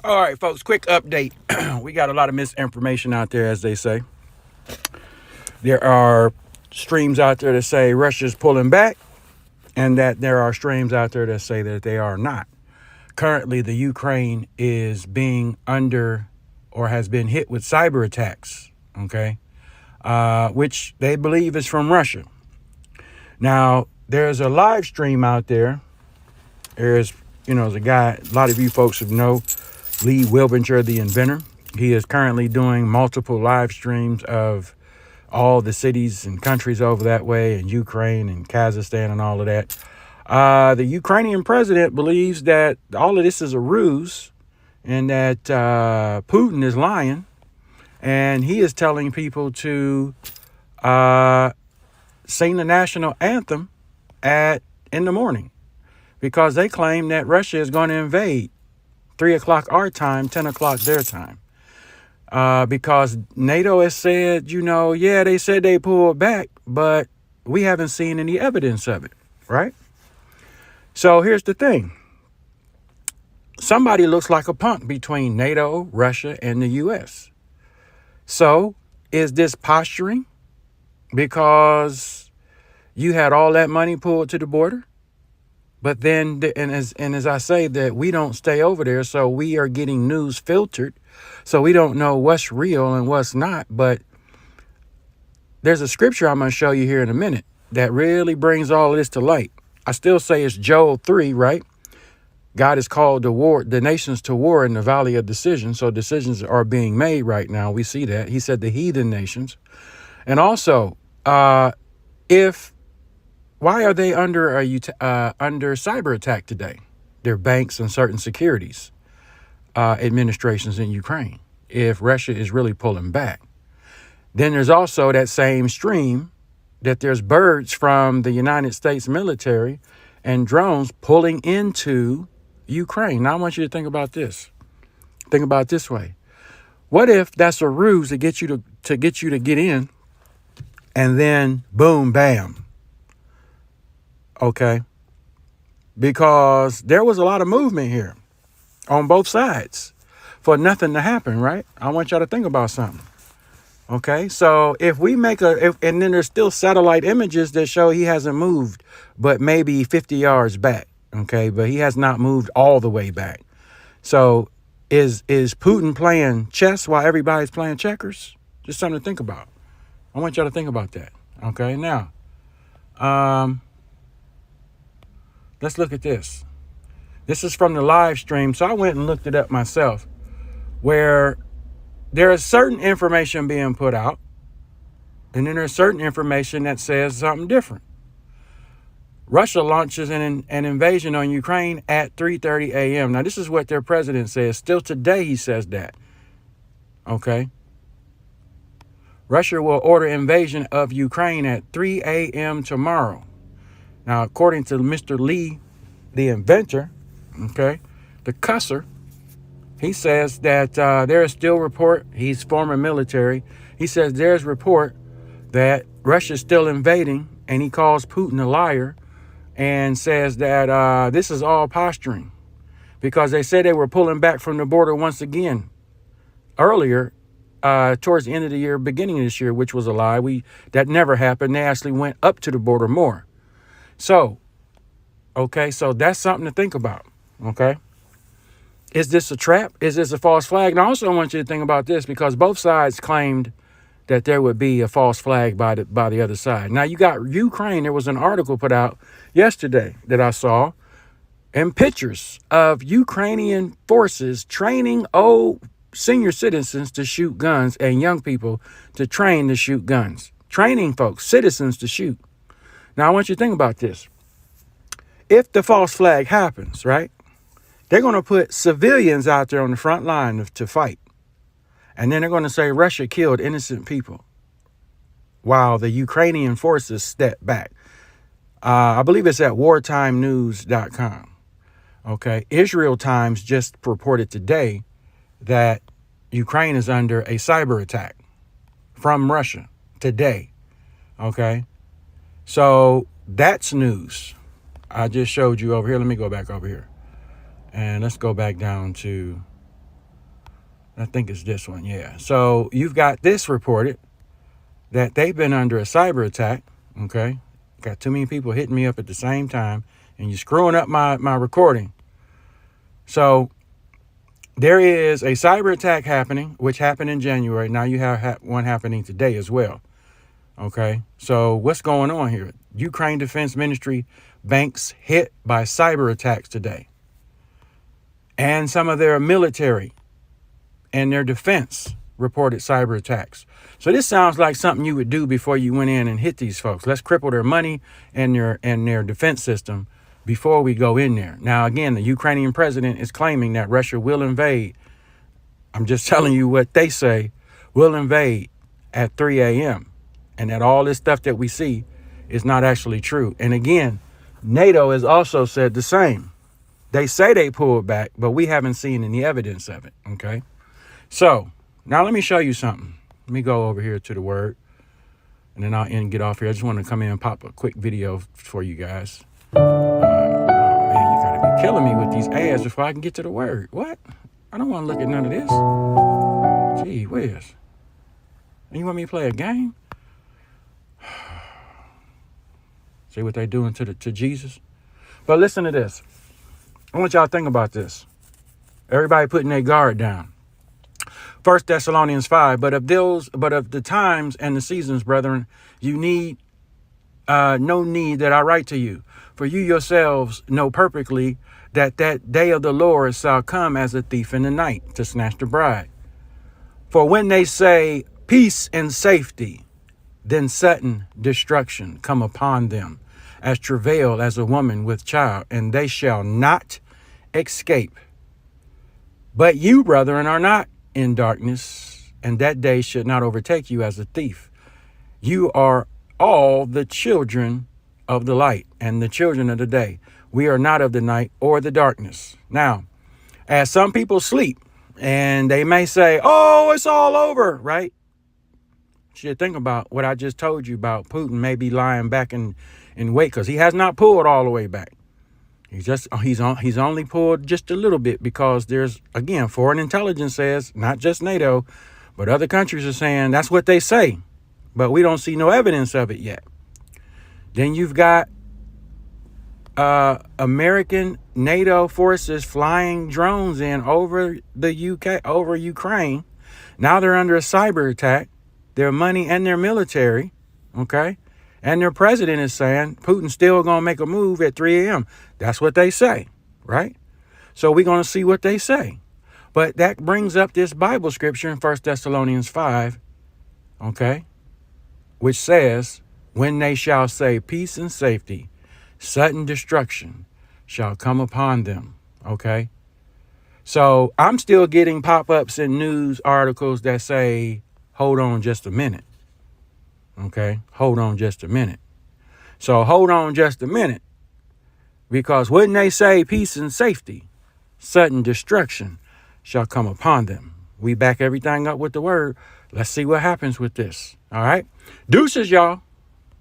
All right, folks, quick update. We got a lot of misinformation out there, as they say. There are streams out there that say Russia's pulling back, and that there are streams out there that say that they are not. Currently, the Ukraine is being under or has been hit with cyber attacks, okay, which they believe is from Russia. Now, there's a live stream out there. There's a guy, a lot of you folks have know, Lee Wilbinger, the inventor. He is currently doing multiple live streams of all the cities and countries over that way, and Ukraine and Kazakhstan and all of that. The Ukrainian president believes that all of this is a ruse and that Putin is lying. And he is telling people to sing the national anthem in the morning, because they claim that Russia is going to invade 3 o'clock our time, 10 o'clock their time. Because NATO has said, they said they pulled back, but we haven't seen any evidence of it, right? So here's the thing. Somebody looks like a punk between NATO, Russia, and the U.S. So is this posturing because you had all that money pulled to the border? But then, as I say, that we don't stay over there, so we are getting news filtered, so we don't know what's real and what's not. But there's a scripture I'm going to show you here in a minute that really brings all of this to light. I still say it's Joel 3, right? God has called the nations to war in the valley of decision, so decisions are being made right now. We see that. He said the heathen nations. And also, why are they under cyber attack today? Their banks and certain securities administrations in Ukraine, if Russia is really pulling back. Then there's also that same stream that there's birds from the United States military and drones pulling into Ukraine. Now I want you to think about this. Think about it this way. What if that's a ruse to get you to get in, and then boom, bam. Okay, because there was a lot of movement here on both sides for nothing to happen, right? I want y'all to think about something. Okay, so if we and then there's still satellite images that show he hasn't moved, but maybe 50 yards back. Okay, but he has not moved all the way back. So is Putin playing chess while everybody's playing checkers? Just something to think about. I want y'all to think about that. Okay, now, let's look at this. This is from the live stream. So I went and looked it up myself, where there is certain information being put out, and then there's certain information that says something different. Russia launches an invasion on Ukraine at 3:30 a.m. Now, this is what their president says. Still today, he says that. Okay. Russia will order invasion of Ukraine at 3 a.m. tomorrow. Now, according to Mr. Lee, the inventor, okay, the cusser, he says that there is still report. He's former military. He says there's report that Russia's still invading, and he calls Putin a liar and says that this is all posturing, because they said they were pulling back from the border once again earlier towards the end of the year, beginning of this year, which was a lie. That never happened. They actually went up to the border more. So, okay, so that's something to think about, okay? Is this a trap? Is this a false flag? And I also want you to think about this, because both sides claimed that there would be a false flag by the other side. Now, you got Ukraine. There was an article put out yesterday that I saw, and pictures of Ukrainian forces training old senior citizens to shoot guns and young people to train to shoot guns. Training folks, citizens to shoot. Now, I want you to think about this. If the false flag happens, right, they're going to put civilians out there on the front line to fight. And then they're going to say Russia killed innocent people while the Ukrainian forces step back. I believe it's at wartimenews.com. Okay. Israel Times just reported today that Ukraine is under a cyber attack from Russia today. Okay. So that's news. I just showed you over here. Let me go back over here. And let's go back down to I think it's this one. Yeah. So you've got this reported that they've been under a cyber attack. Okay. Got too many people hitting me up at the same time, and you're screwing up my recording. So there is a cyber attack happening, which happened in January. Now you have one happening today as well. Okay. So what's going on here? Ukraine Defense Ministry banks hit by cyber attacks today. And some of their military and their defense reported cyber attacks. So this sounds like something you would do before you went in and hit these folks. Let's cripple their money and their defense system before we go in there. Now, again, the Ukrainian president is claiming that Russia will invade. I'm just telling you what they say, will invade at 3 a.m. and that all this stuff that we see is not actually true. And again, NATO has also said the same. They say they pulled back, but we haven't seen any evidence of it. Okay. So now let me show you something. Let me go over here to the word, and then I'll get off here. I just want to come in and pop a quick video for you guys. Oh man, you gotta be killing me with these ads before I can get to the word. What? I don't want to look at none of this. Gee whiz. You want me to play a game? See what they doing to Jesus? But listen to this. I want y'all to think about this. Everybody putting their guard down. 1 Thessalonians 5, but of the times and the seasons, brethren, you need no need that I write to you. For you yourselves know perfectly that day of the Lord shall come as a thief in the night to snatch the bride. For when they say peace and safety, then sudden destruction come upon them, as travail as a woman with child, and they shall not escape. But you, brethren, are not in darkness, and that day should not overtake you as a thief. You are all the children of the light and the children of the day. We are not of the night or the darkness. Now, as some people sleep, and they may say, oh, it's all over, right? You should think about what I just told you about Putin maybe lying back in wait, because he has not pulled all the way back. He's only pulled just a little bit, because there's, again, foreign intelligence says, not just NATO, but other countries are saying that's what they say, but we don't see no evidence of it yet. Then you've got American NATO forces flying drones in over the UK, over Ukraine. Now they're under a cyber attack. Their money and their military, okay? And their president is saying Putin's still going to make a move at 3 a.m. That's what they say, right? So we're going to see what they say. But that brings up this Bible scripture in 1 Thessalonians 5, okay, which says, when they shall say peace and safety, sudden destruction shall come upon them, okay? So I'm still getting pop-ups in news articles that say, hold on just a minute. Okay, hold on just a minute. So hold on just a minute, because when they say peace and safety, sudden destruction shall come upon them. We back everything up with the word. Let's see what happens with this. All right. Deuces, y'all.